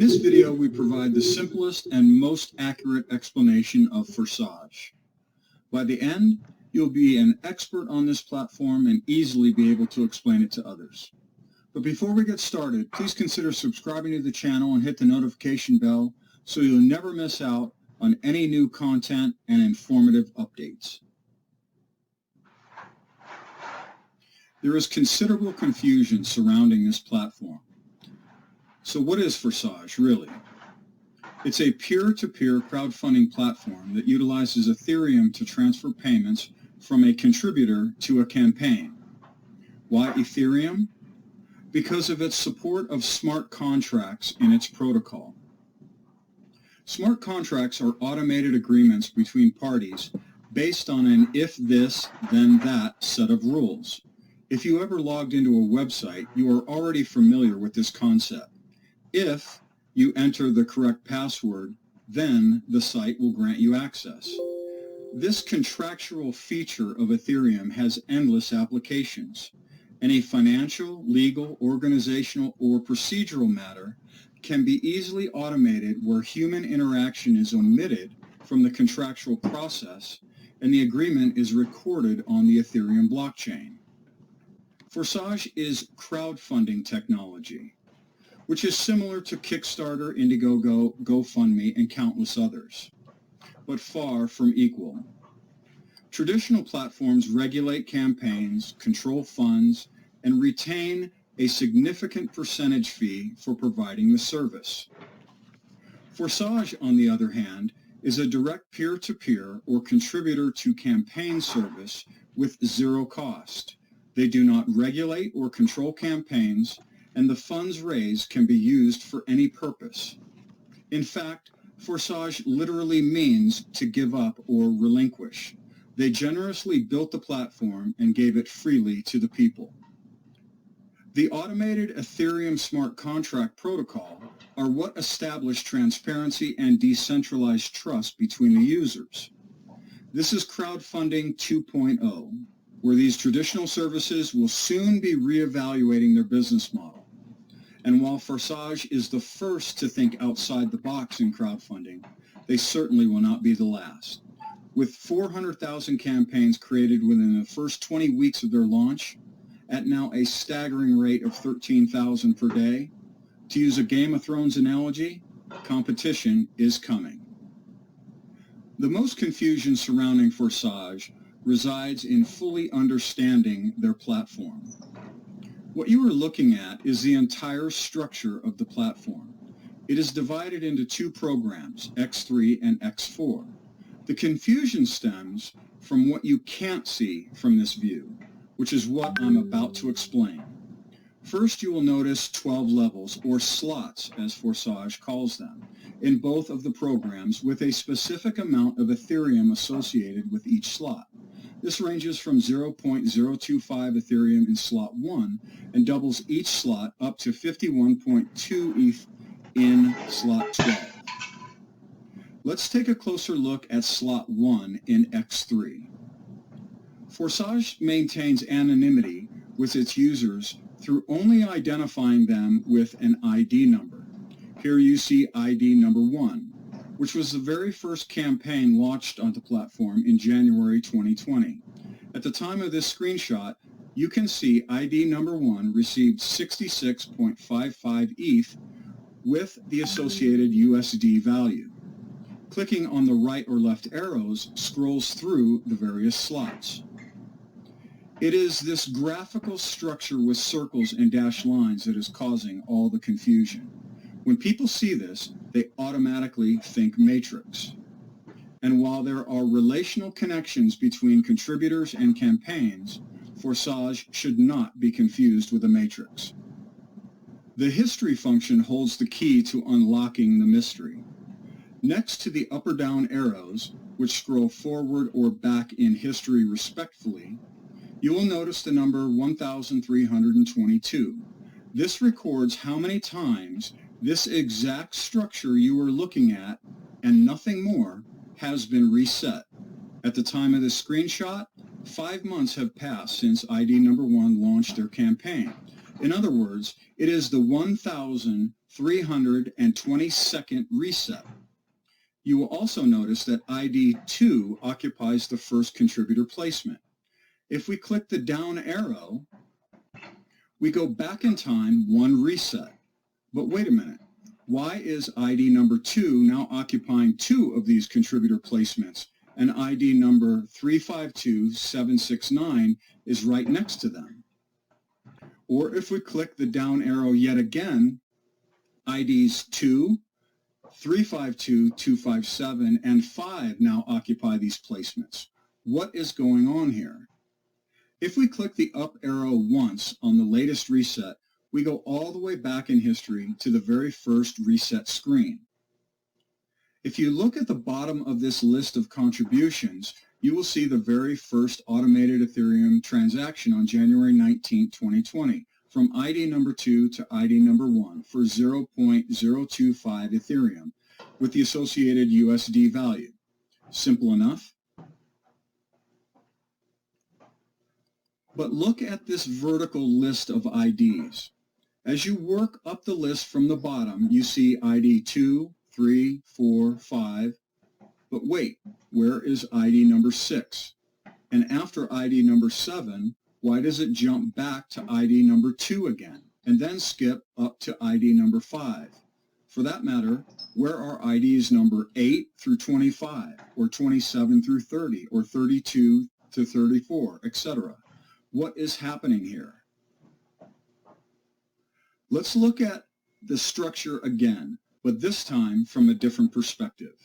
In this video, we provide the simplest and most accurate explanation of Forsage. By the end, you'll be an expert on this platform and easily be able to explain it to others. But before we get started, please consider subscribing to the channel and hit the notification bell so you'll never miss out on any new content and informative updates. There is considerable confusion surrounding this platform. So what is Forsage, really? It's a peer-to-peer crowdfunding platform that utilizes Ethereum to transfer payments from a contributor to a campaign. Why Ethereum? Because of its support of smart contracts in its protocol. Smart contracts are automated agreements between parties based on an if this, then that set of rules. If you ever logged into a website, you are already familiar with this concept. If you enter the correct password, then the site will grant you access. This contractual feature of Ethereum has endless applications. Any financial, legal, organizational, or procedural matter can be easily automated where human interaction is omitted from the contractual process and the agreement is recorded on the Ethereum blockchain. Forsage is crowdfunding technology, which is similar to Kickstarter, Indiegogo, GoFundMe, and countless others, but far from equal. Traditional platforms regulate campaigns, control funds, and retain a significant percentage fee for providing the service. Forsage, on the other hand, is a direct peer-to-peer or contributor-to-campaign service with zero cost. They do not regulate or control campaigns, and the funds raised can be used for any purpose. In fact, Forsage literally means to give up or relinquish. They generously built the platform and gave it freely to the people. The automated Ethereum smart contract protocol are what establish transparency and decentralized trust between the users. This is crowdfunding 2.0, where these traditional services will soon be reevaluating their business model. And while Forsage is the first to think outside the box in crowdfunding, they certainly will not be the last. With 400,000 campaigns created within the first 20 weeks of their launch, at now a staggering rate of 13,000 per day, to use a Game of Thrones analogy, competition is coming. The most confusion surrounding Forsage resides in fully understanding their platform. What you are looking at is the entire structure of the platform. It is divided into two programs, X3 and X4. The confusion stems from what you can't see from this view, which is what I'm about to explain. First, you will notice 12 levels, or slots, as Forsage calls them, in both of the programs with a specific amount of Ethereum associated with each slot. This ranges from 0.025 Ethereum in slot 1 and doubles each slot up to 51.2 ETH in slot 12. Let's take a closer look at slot 1 in X3. Forsage maintains anonymity with its users through only identifying them with an ID number. Here you see ID number 1, which was the very first campaign launched on the platform in January 2020. At the time of this screenshot, you can see ID number 1 received 66.55 ETH with the associated USD value. Clicking on the right or left arrows scrolls through the various slots. It is this graphical structure with circles and dashed lines that is causing all the confusion. When people see this, they automatically think matrix. And while there are relational connections between contributors and campaigns, Forsage should not be confused with a matrix. The history function holds the key to unlocking the mystery. Next to the up or down arrows, which scroll forward or back in history respectively, you will notice the number 1322. This records how many times this exact structure you are looking at, and nothing more, has been reset. At the time of this screenshot, 5 months have passed since ID number 1 launched their campaign, In other words, it is the 1,322nd reset. You will also notice that ID 2 occupies the first contributor placement. If we click the down arrow, we go back in time one reset. But wait a minute, why is ID number 2 now occupying 2 of these contributor placements, and ID number 352769 is right next to them? Or if we click the down arrow yet again, IDs 2, 352257, and 5 now occupy these placements. What is going on here? If we click the up arrow once on the latest reset, we go all the way back in history to the very first reset screen. If you look at the bottom of this list of contributions, you will see the very first automated Ethereum transaction on January 19, 2020, from ID number 2 to ID number 1 for 0.025 Ethereum, with the associated USD value. Simple enough. But look at this vertical list of IDs. As you work up the list from the bottom, you see ID 2, 3, 4, 5. But wait, where is ID number 6? And after ID number 7, why does it jump back to ID number 2 again, and then skip up to ID number 5? For that matter, where are IDs number 8 through 25, or 27 through 30, or 32 to 34, etc.? What is happening here? Let's look at the structure again, but this time from a different perspective.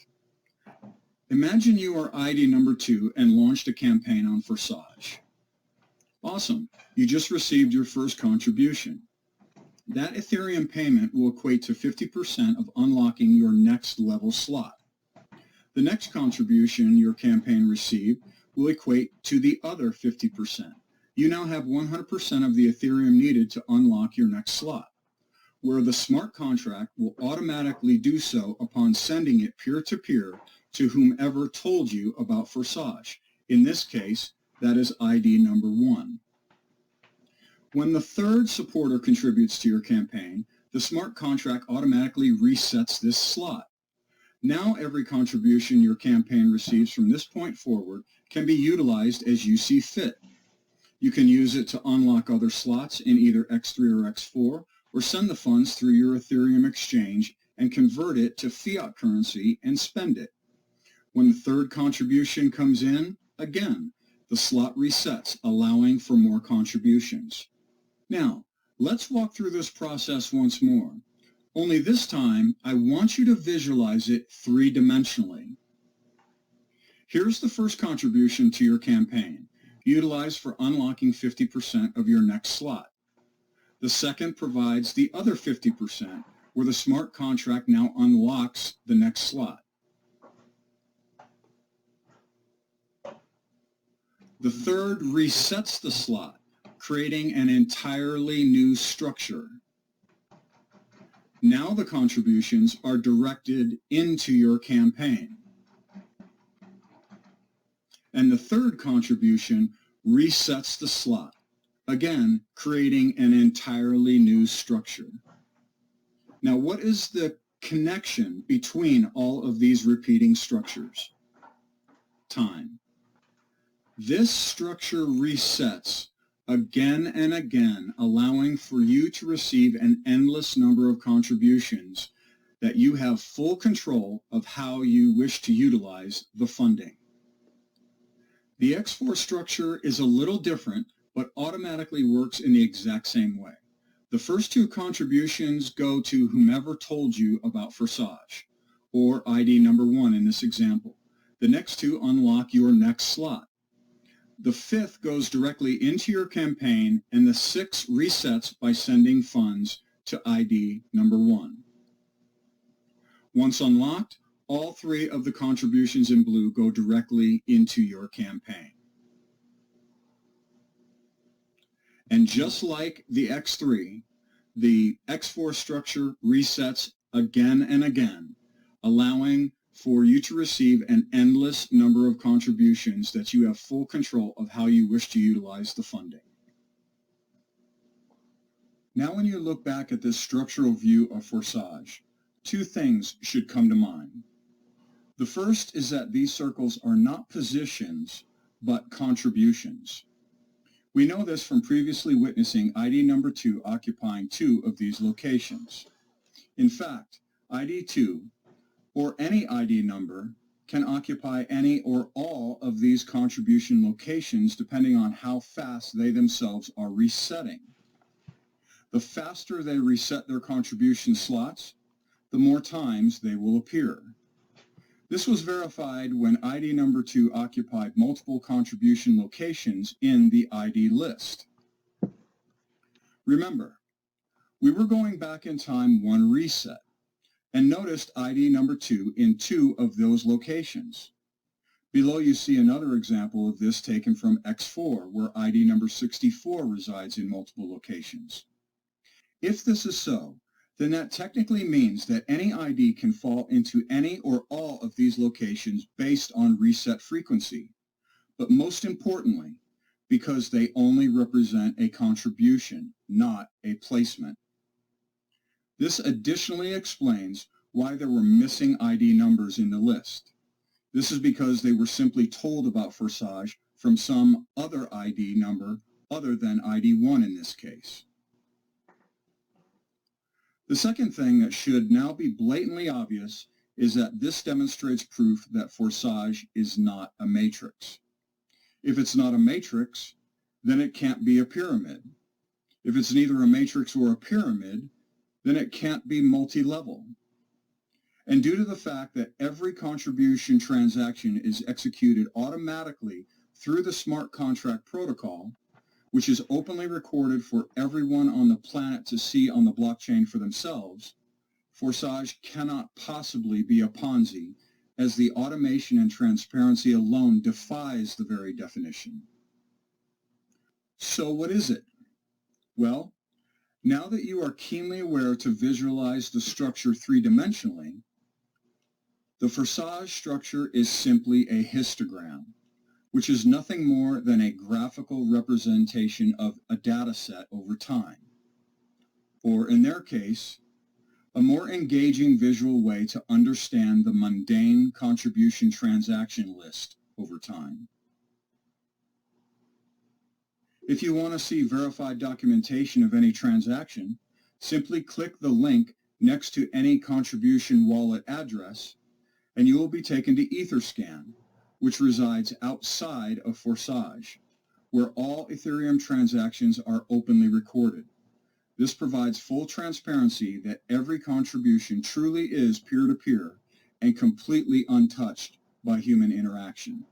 Imagine you are ID number 2 and launched a campaign on Forsage. Awesome, you just received your first contribution. That Ethereum payment will equate to 50% of unlocking your next level slot. The next contribution your campaign received will equate to the other 50%. You now have 100% of the Ethereum needed to unlock your next slot, where the smart contract will automatically do so upon sending it peer-to-peer to whomever told you about Forsage. In this case, that is ID number 1. When the third supporter contributes to your campaign, the smart contract automatically resets this slot. Now every contribution your campaign receives from this point forward can be utilized as you see fit. You can use it to unlock other slots in either X3 or X4, or send the funds through your Ethereum exchange and convert it to fiat currency and spend it. When the third contribution comes in, again, the slot resets, allowing for more contributions. Now, let's walk through this process once more. Only this time, I want you to visualize it three-dimensionally. Here's the first contribution to your campaign, utilized for unlocking 50% of your next slot. The second provides the other 50%, where the smart contract now unlocks the next slot. The third resets the slot, creating an entirely new structure. Now the contributions are directed into your campaign. And the third contribution resets the slot, again, creating an entirely new structure. Now, what is the connection between all of these repeating structures? Time. This structure resets again and again, allowing for you to receive an endless number of contributions that you have full control of how you wish to utilize the funding. The X4 structure is a little different, but automatically works in the exact same way. The first two contributions go to whomever told you about Forsage, or ID number 1 in this example. The next two unlock your next slot. The fifth goes directly into your campaign, and the sixth resets by sending funds to ID number 1. Once unlocked, all three of the contributions in blue go directly into your campaign. And just like the X3, the X4 structure resets again and again, allowing for you to receive an endless number of contributions that you have full control of how you wish to utilize the funding. Now when you look back at this structural view of Forsage, two things should come to mind. The first is that these circles are not positions, but contributions. We know this from previously witnessing ID number 2 occupying two of these locations. In fact, ID 2, or any ID number, can occupy any or all of these contribution locations depending on how fast they themselves are resetting. The faster they reset their contribution slots, the more times they will appear. This was verified when ID number 2 occupied multiple contribution locations in the ID list. Remember, we were going back in time one reset and noticed ID number 2 in two of those locations. Below you see another example of this taken from X4, where ID number 64 resides in multiple locations. If this is so, then that technically means that any ID can fall into any or all of these locations based on reset frequency, but most importantly, because they only represent a contribution, not a placement. This additionally explains why there were missing ID numbers in the list. This is because they were simply told about Forsage from some other ID number other than ID 1 in this case. The second thing that should now be blatantly obvious is that this demonstrates proof that Forsage is not a matrix. If it's not a matrix, then it can't be a pyramid. If it's neither a matrix or a pyramid, then it can't be multi-level. And due to the fact that every contribution transaction is executed automatically through the smart contract protocol, which is openly recorded for everyone on the planet to see on the blockchain for themselves, Forsage cannot possibly be a Ponzi, as the automation and transparency alone defies the very definition. So what is it? Well, now that you are keenly aware to visualize the structure three-dimensionally, the Forsage structure is simply a histogram, which is nothing more than a graphical representation of a data set over time. Or in their case, a more engaging visual way to understand the mundane contribution transaction list over time. If you want to see verified documentation of any transaction, simply click the link next to any contribution wallet address, and you will be taken to Etherscan, which resides outside of Forsage, where all Ethereum transactions are openly recorded. This provides full transparency that every contribution truly is peer-to-peer and completely untouched by human interaction.